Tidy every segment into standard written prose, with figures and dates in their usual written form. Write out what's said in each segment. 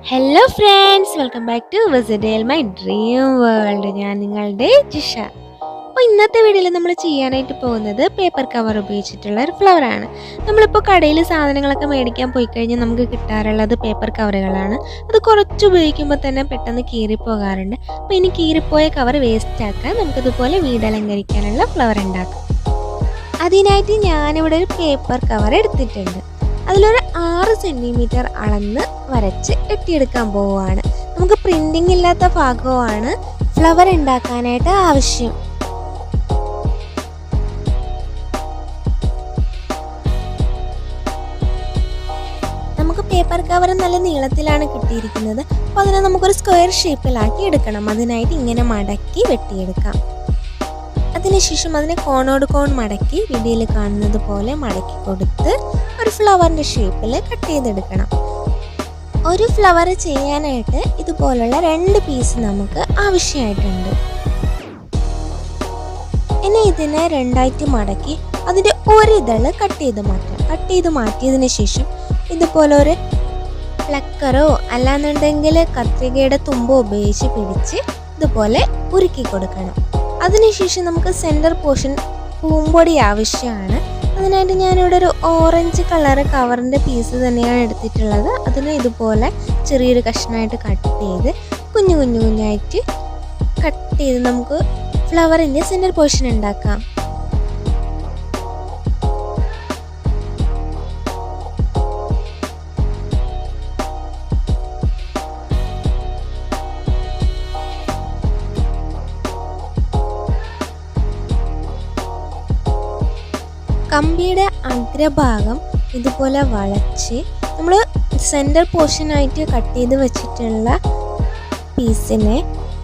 Hello friends, welcome back to visit my dream world. ഞാൻ നിങ്ങളുടെ ജിഷ. അപ്പോൾ ഇന്നത്തെ വീഡിയോയിൽ നമ്മൾ ചെയ്യാനായിട്ട് പോകുന്നത് പേപ്പർ കവർ ഉപയോഗിച്ചിട്ടുള്ള ഒരു ഫ്ലവറാണ്. നമ്മളിപ്പോൾ കടയിൽ സാധനങ്ങളൊക്കെ മേടിക്കാൻ പോയി കഴിഞ്ഞാൽ നമുക്ക് കിട്ടാറുള്ളത് പേപ്പർ കവറുകളാണ്. അത് കുറച്ച് ഉപയോഗിക്കുമ്പോൾ തന്നെ പെട്ടെന്ന് കീറിപ്പോകാറുണ്ട്. അപ്പോൾ ഇനി കീറിപ്പോയ കവർ വേസ്റ്റ് ആക്കാൻ നമുക്കിതുപോലെ വീടലങ്കരിക്കാനുള്ള ഫ്ലവർ ഉണ്ടാക്കാം. അതിനായിട്ട് ഞാനിവിടെ ഒരു പേപ്പർ കവർ എടുത്തിട്ടുണ്ട്. അതിലൊരു 6 സെൻറ്റിമീറ്റർ അളന്ന് വരച്ച് കെട്ടിയെടുക്കാൻ പോവുകയാണ്. നമുക്ക് പ്രിൻറ്റിംഗ് ഇല്ലാത്ത ഭാഗമാണ് ഫ്ലവർ ഉണ്ടാക്കാനായിട്ട് ആവശ്യം. നമുക്ക് പേപ്പർ കവർ നല്ല നീളത്തിലാണ് കിട്ടിയിരിക്കുന്നത്. അപ്പോൾ അതിനെ നമുക്കൊരു സ്ക്വയർ ഷേപ്പിലാക്കി എടുക്കണം. അതിനായിട്ട് ഇങ്ങനെ മടക്കി വെട്ടിയെടുക്കാം. അതിനുശേഷം അതിനെ കോണോട് കോൺ മടക്കി വീഡിയോയിൽ കാണുന്നത് പോലെ മടക്കി കൊടുത്ത് ഒരു ഫ്ലവറിൻ്റെ ഷേപ്പിൽ കട്ട് ചെയ്തെടുക്കണം. ഒരു ഫ്ലവർ ചെയ്യാനായിട്ട് ഇതുപോലുള്ള 2 പീസ് നമുക്ക് ആവശ്യമായിട്ടുണ്ട്. ഇനി ഇതിനെ 2ആയിട്ട് മടക്കി അതിൻ്റെ ഒരിതള് കട്ട് ചെയ്ത് മാറ്റിയതിന് ശേഷം ഇതുപോലെ ഒരു പ്ലക്കറോ അല്ലാന്നുണ്ടെങ്കിൽ കത്രികയുടെ തുമ്പോ ഉപയോഗിച്ച് പിടിച്ച് ഇതുപോലെ ഉരുക്കി കൊടുക്കണം. അതിനുശേഷം നമുക്ക് സെൻറ്റർ പോർഷൻ പൂമ്പൊടി ആവശ്യമാണ്. അതിനായിട്ട് ഞാനിവിടെ ഒരു ഓറഞ്ച് കളർ കവറിൻ്റെ പീസ് തന്നെയാണ് എടുത്തിട്ടുള്ളത്. അതിന് ഇതുപോലെ ചെറിയൊരു കഷ്ണമായിട്ട് കട്ട് ചെയ്ത് കുഞ്ഞായിട്ട് കട്ട് ചെയ്ത് നമുക്ക് ഫ്ലവറിൻ്റെ സെൻറ്റർ പോർഷൻ ഉണ്ടാക്കാം. കമ്പിയുടെ അഗ്രഭാഗം ഇതുപോലെ വളച്ച് നമ്മൾ സെൻറ്റർ പോർഷനായിട്ട് കട്ട് ചെയ്ത് വെച്ചിട്ടുള്ള പീസിനെ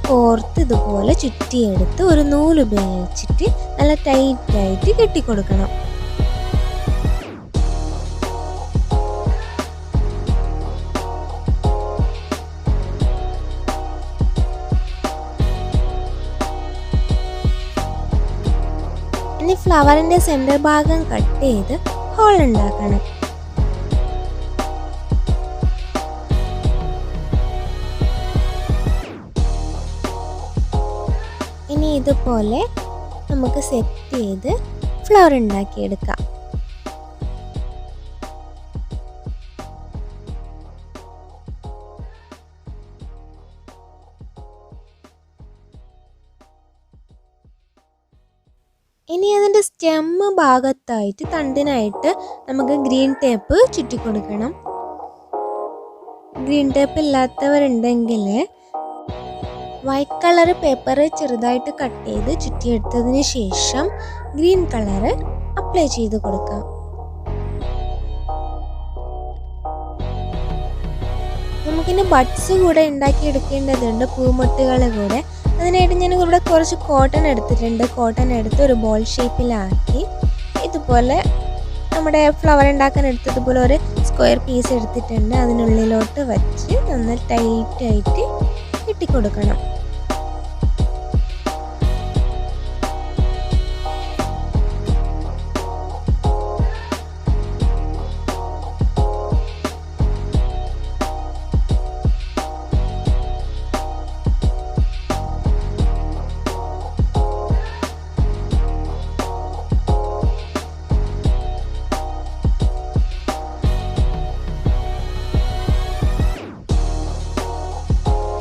കോർത്ത് ഇതുപോലെ ചുറ്റിയെടുത്ത് ഒരു നൂല് ഉപയോഗിച്ചിട്ട് നല്ല ടൈറ്റായിട്ട് കെട്ടിക്കൊടുക്കണം. ഇനി ഫ്ലവറിൻ്റെ സെൻറ്റർ ഭാഗം കട്ട് ചെയ്ത് ഹോൾ ഉണ്ടാക്കണം. ഇനി ഇതുപോലെ നമുക്ക് സെറ്റ് ചെയ്ത് ഫ്ലവർ ഉണ്ടാക്കിയെടുക്കാം. ഇനി അതിൻ്റെ സ്റ്റെമ്മ് ഭാഗത്തായിട്ട് തണ്ടിനായിട്ട് നമുക്ക് ഗ്രീൻ ടേപ്പ് ചുറ്റിക്കൊടുക്കണം. ഗ്രീൻ ടേപ്പ് ഇല്ലാത്തവരുണ്ടെങ്കിൽ വൈറ്റ് കളർ പേപ്പർ ചെറുതായിട്ട് കട്ട് ചെയ്ത് ചുറ്റിയെടുത്തതിന് ശേഷം ഗ്രീൻ കളർ അപ്ലൈ ചെയ്ത് കൊടുക്കാം. നമുക്കിനി ബഡ്സ് കൂടെ ഉണ്ടാക്കിയെടുക്കേണ്ടതുണ്ട്, പൂമൊട്ടുകൾ കൂടെ. അതിനായിട്ട് ഞാൻ ഇവിടെ കുറച്ച് കോട്ടൺ എടുത്തിട്ടുണ്ട്. കോട്ടൺ എടുത്ത് ഒരു ബോൾ ഷേപ്പിലാക്കി ഇതുപോലെ നമ്മുടെ ഫ്ലവർ ഉണ്ടാക്കാൻ എടുത്തതുപോലെ ഒരു സ്ക്വയർ പീസ് എടുത്തിട്ടുണ്ട്. അതിനുള്ളിലോട്ട് വച്ച് നന്നായി ടൈറ്റായിട്ട് കെട്ടിക്കൊടുക്കണം.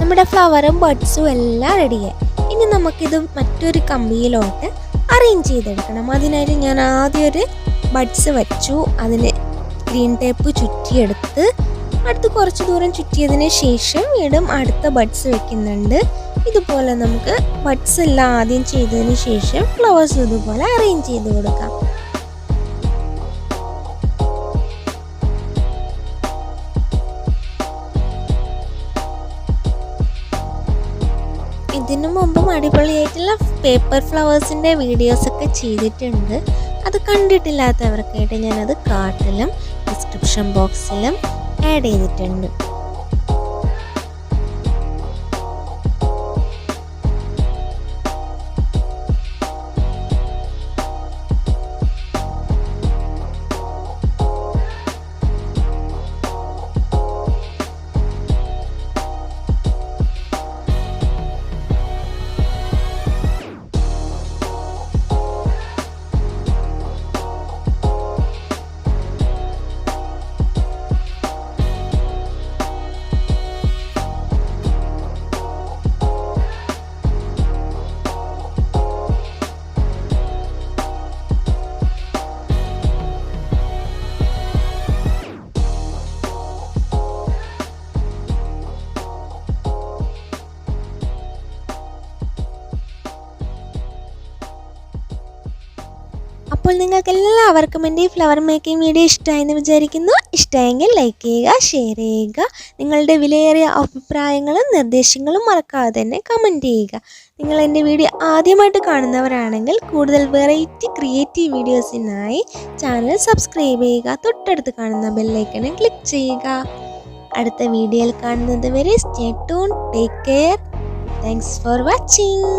നമ്മുടെ ഫ്ലവറും ബഡ്സും എല്ലാം റെഡിയായി. ഇനി നമുക്കിത് മറ്റൊരു കമ്പിയിലോട്ട് അറേഞ്ച് ചെയ്തെടുക്കണം. അതിനായിട്ട് ഞാൻ ആദ്യം ഒരു ബഡ്സ് വെച്ചു. അതിന് ഗ്രീൻ ടേപ്പ് ചുറ്റിയെടുത്ത് അടുത്ത് കുറച്ച് ദൂരം ചുറ്റിയതിന് ശേഷം വീണ്ടും അടുത്ത ബഡ്സ് വെക്കുന്നുണ്ട്. ഇതുപോലെ നമുക്ക് ബഡ്സ് എല്ലാം ആദ്യം ചെയ്തതിന് ശേഷം ഫ്ലവേഴ്സ് ഇതുപോലെ അറേഞ്ച് ചെയ്ത് കൊടുക്കാം. ഇതിനു മുമ്പും അടിപൊളിയായിട്ടുള്ള പേപ്പർ ഫ്ലവേഴ്സിൻ്റെ വീഡിയോസൊക്കെ ചെയ്തിട്ടുണ്ട്. അത് കണ്ടിട്ടില്ലാത്തവർക്കായിട്ട് ഞാനത് കാർട്ടിലും ഡിസ്ക്രിപ്ഷൻ ബോക്സിലും ആഡ് ചെയ്തിട്ടുണ്ട്. നിങ്ങൾക്ക് എല്ലാവർക്കും എൻ്റെ ഈ ഫ്ലവർ മേക്കിംഗ് വീഡിയോ ഇഷ്ടമായെന്ന് വിചാരിക്കുന്നു. ഇഷ്ടമായെങ്കിൽ ലൈക്ക് ചെയ്യുക, ഷെയർ ചെയ്യുക. നിങ്ങളുടെ വിലയേറിയ അഭിപ്രായങ്ങളും നിർദ്ദേശങ്ങളും മറക്കാതെ തന്നെ കമൻറ്റ് ചെയ്യുക. നിങ്ങൾ എൻ്റെ വീഡിയോ ആദ്യമായിട്ട് കാണുന്നവരാണെങ്കിൽ കൂടുതൽ വെറൈറ്റി ക്രിയേറ്റീവ് വീഡിയോസിനായി ചാനൽ സബ്സ്ക്രൈബ് ചെയ്യുക. തൊട്ടടുത്ത് കാണുന്ന ബെല്ലൈക്കണിൽ ക്ലിക്ക് ചെയ്യുക. അടുത്ത വീഡിയോയിൽ കാണുന്നത് വരെ stay tune, take care. Thanks for watching.